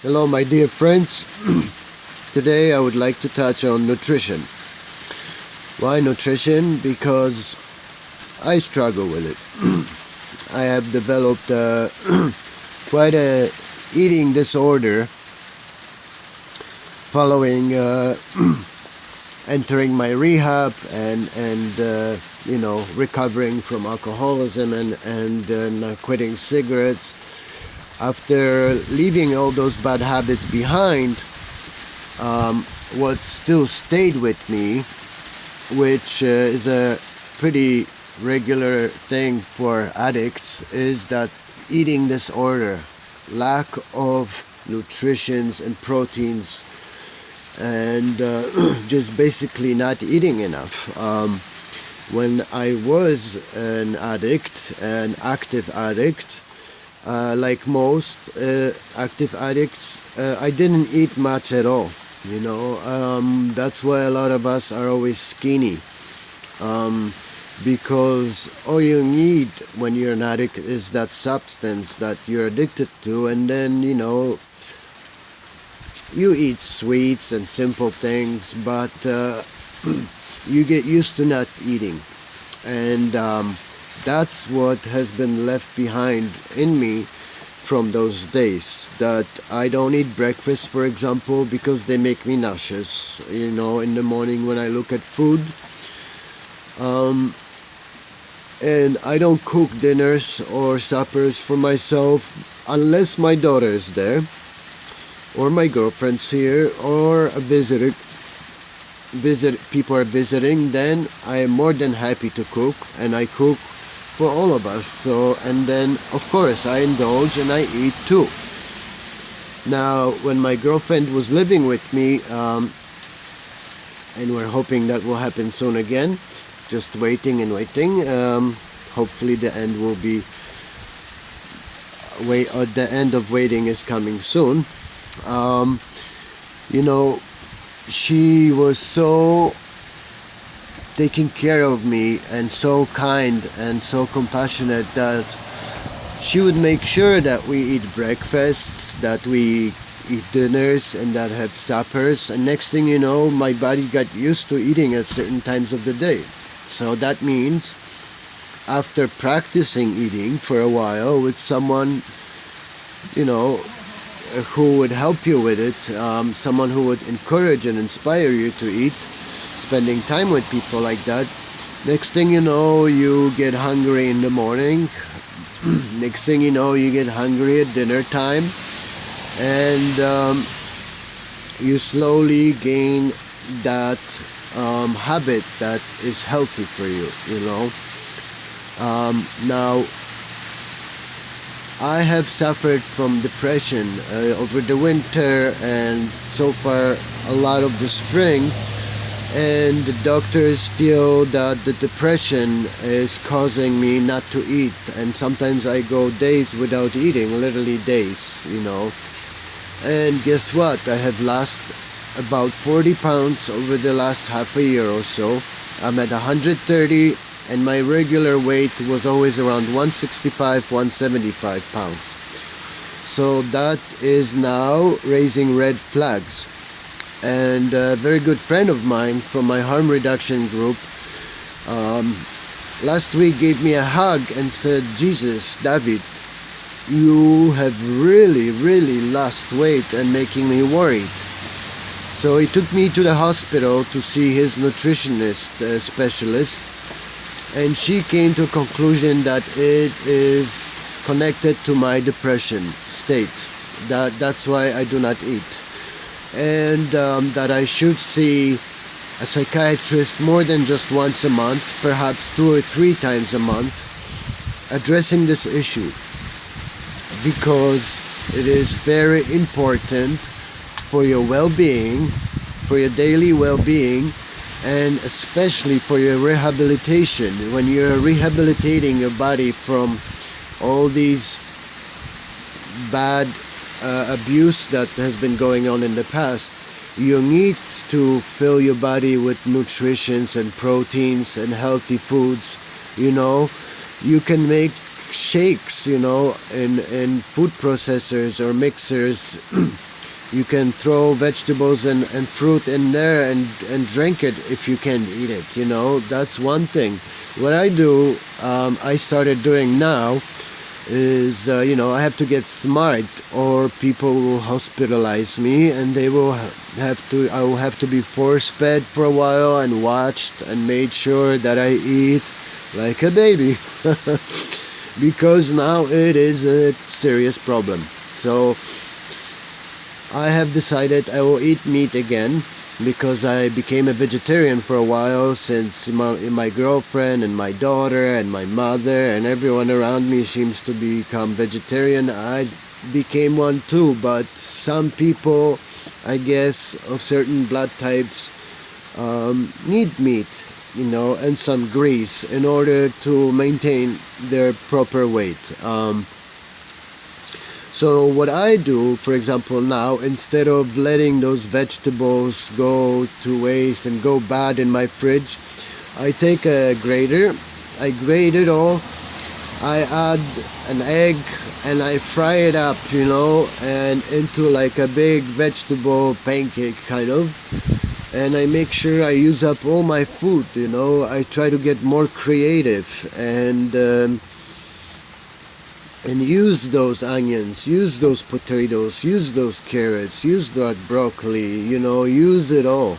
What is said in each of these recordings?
Hello my dear friends. Today I would like to touch on nutrition. Why nutrition? Because I struggle with it. I have developed quite a eating disorder following entering my rehab and recovering from alcoholism and quitting cigarettes. After leaving all those bad habits behind, what still stayed with me, which is a pretty regular thing for addicts, is that eating disorder, lack of nutrients and proteins, and just basically not eating enough. When I was an active addict, like most active addicts, I didn't eat much at all. That's why a lot of us are always skinny, because all you need when you're an addict is that substance that you're addicted to, and then you eat sweets and simple things, but you get used to not eating, and that's what has been left behind in me from those days. That I don't eat breakfast, for example, because they make me nauseous, in the morning when I look at food. And I don't cook dinners or suppers for myself unless my daughter is there, or my girlfriend's here, or people are visiting. Then I am more than happy to cook, and I cook for all of us. So, and then of course I indulge and I eat too. Now, when my girlfriend was living with me, and we're hoping that will happen soon again, just waiting and waiting. Hopefully the end will be the end of waiting is coming soon. She was so taking care of me and so kind and so compassionate that she would make sure that we eat breakfasts, that we eat dinners, and that have suppers. And next thing you know, my body got used to eating at certain times of the day. So that means after practicing eating for a while with someone who would help you with it, someone who would encourage and inspire you to eat, spending time with people like that, next thing you know, you get hungry in the morning. Next thing you know, you get hungry at dinner time, and you slowly gain that habit that is healthy for you. Now, I have suffered from depression over the winter and so far a lot of the spring, and the doctors feel that the depression is causing me not to eat, and sometimes I go days without eating, literally days, and guess what? I have lost about 40 pounds over the last half a year or so. I'm at 130, and my regular weight was always around 165, 175 pounds. So that is now raising red flags. And a very good friend of mine from my harm reduction group last week gave me a hug and said, "Jesus, David, you have really, really lost weight and making me worried." So he took me to the hospital to see his nutritionist specialist, and she came to a conclusion that it is connected to my depression state. That's why I do not eat, and that I should see a psychiatrist more than just once a month, perhaps 2 or 3 times a month, addressing this issue, because it is very important for your well-being, for your daily well-being, and especially for your rehabilitation. When you're rehabilitating your body from all these bad abuse that has been going on in the past, you need to fill your body with nutritions and proteins and healthy foods. You can make shakes, in food processors or mixers You can throw vegetables and fruit in there and drink it if you can eat it. That's one thing. What I do, I started doing now is, I have to get smart, or people will hospitalize me, and I will have to be force fed for a while and watched and made sure that I eat like a baby. Because now it is a serious problem. So I have decided I will eat meat again, because I became a vegetarian for a while, since my girlfriend and my daughter and my mother and everyone around me seems to become vegetarian. I became one too, but some people, I guess, of certain blood types need meat, and some grease in order to maintain their proper weight. So what I do, for example, now, instead of letting those vegetables go to waste and go bad in my fridge, I take a grater, I grate it all, I add an egg, and I fry it up, and into like a big vegetable pancake kind of. And I make sure I use up all my food, I try to get more creative and use those onions, use those potatoes, use those carrots, use that broccoli, use it all,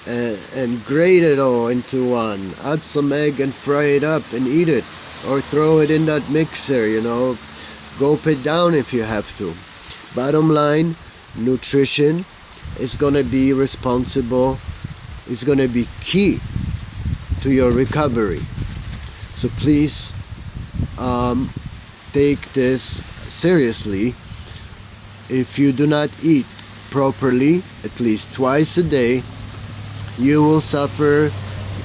and grate it all into one. Add some egg and fry it up and eat it, or throw it in that mixer, gulp it down if you have to. Bottom line, nutrition is going to be responsible, it's going to be key to your recovery. So please, take this seriously. If you do not eat properly at least twice a day, you will suffer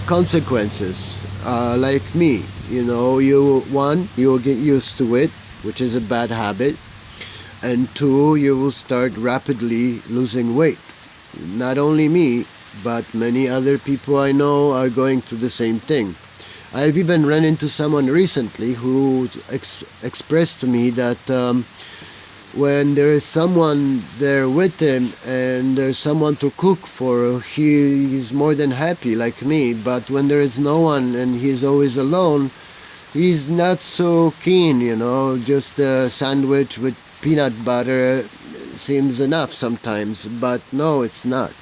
consequences, like me. You will get used to it, which is a bad habit, and two, you will start rapidly losing weight. Not only me, but many other people I know are going through the same thing. I've even run into someone recently who expressed to me that when there is someone there with him and there's someone to cook for, he's more than happy, like me. But when there is no one and he's always alone, he's not so keen, just a sandwich with peanut butter seems enough sometimes, but no, it's not,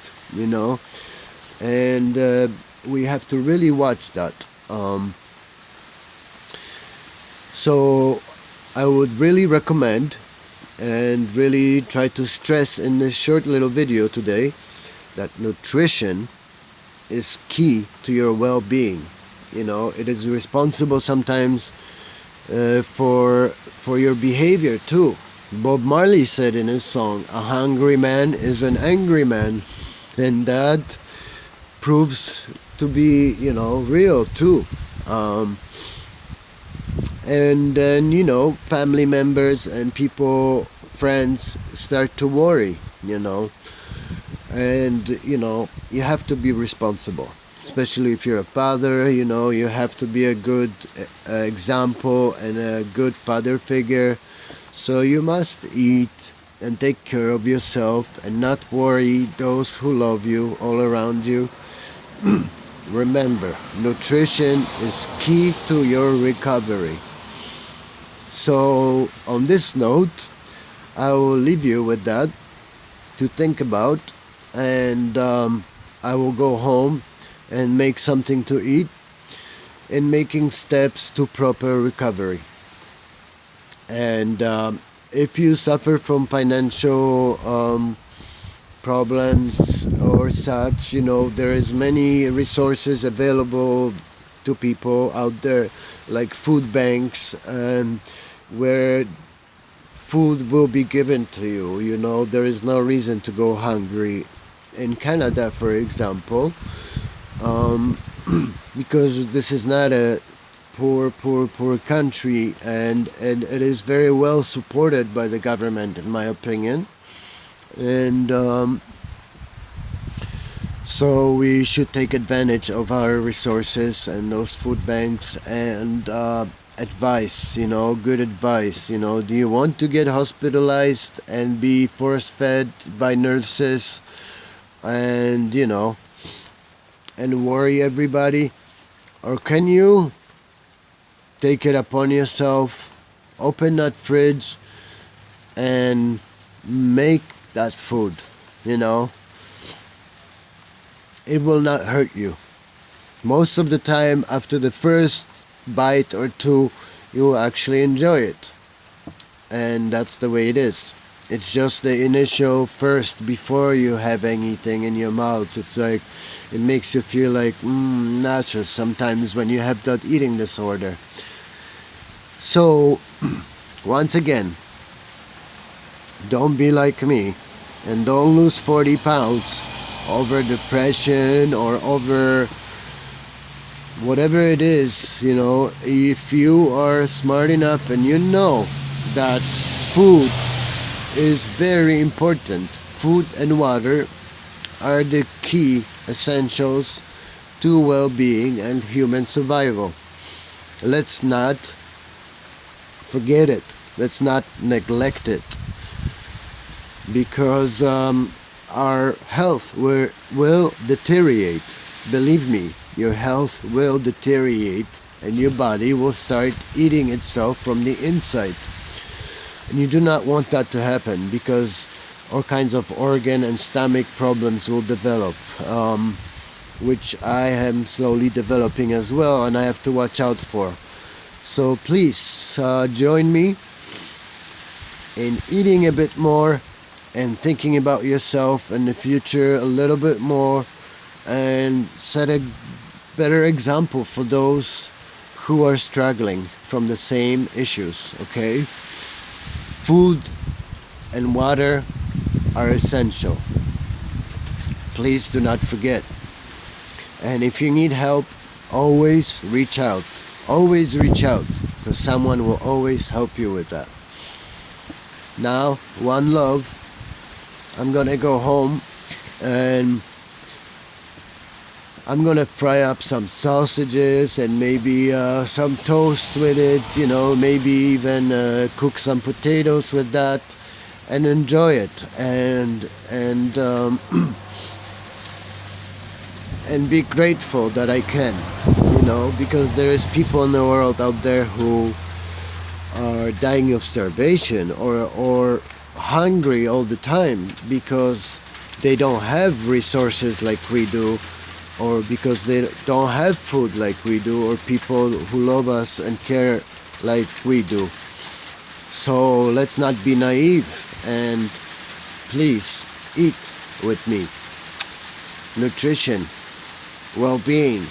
and we have to really watch that. So I would really recommend and really try to stress in this short little video today that nutrition is key to your well-being. It is responsible sometimes for your behavior too. Bob Marley said in his song, "A hungry man is an angry man," and that proves to be, real too. And then, family members and people, friends start to worry, and, you have to be responsible, especially if you're a father, you have to be a good example and a good father figure. So you must eat and take care of yourself and not worry those who love you all around you. Remember, nutrition is key to your recovery. So on this note, I will leave you with that to think about, and I will go home and make something to eat in making steps to proper recovery. And if you suffer from financial problems or such, there is many resources available to people out there, like food banks, where food will be given to you. There is no reason to go hungry in Canada, for example, because this is not a poor country, and it is very well supported by the government, in my opinion. And so we should take advantage of our resources and those food banks, and advice, good advice. Do you want to get hospitalized and be force fed by nurses and, and worry everybody? Or can you take it upon yourself, open that fridge and make that food, It will not hurt you. Most of the time, after the first bite or two, you will actually enjoy it. And that's the way it is. It's just the initial first, before you have anything in your mouth. It's like, it makes you feel like, nauseous sometimes when you have that eating disorder. So, once again, don't be like me and don't lose 40 pounds over depression or over whatever it is. If you are smart enough and you know that food is very important, food and water are the key essentials to well-being and human survival. Let's not forget it. Let's not neglect it, because our health will deteriorate. Believe me, your health will deteriorate and your body will start eating itself from the inside. And you do not want that to happen, because all kinds of organ and stomach problems will develop, which I am slowly developing as well, and I have to watch out for. So please join me in eating a bit more and thinking about yourself and the future a little bit more, and set a better example for those who are struggling from the same issues, okay? Food and water are essential. Please do not forget. And if you need help, always reach out. Always reach out, because someone will always help you with that. Now, one love. I'm gonna go home and I'm gonna fry up some sausages and maybe some toast with it, maybe even cook some potatoes with that and enjoy it, and and be grateful that I can, because there is people in the world out there who are dying of starvation or hungry all the time, because they don't have resources like we do, or because they don't have food like we do, or people who love us and care like we do. So let's not be naive, and please eat with me. Nutrition, well-being,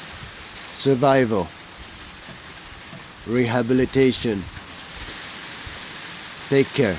survival, rehabilitation. Take care.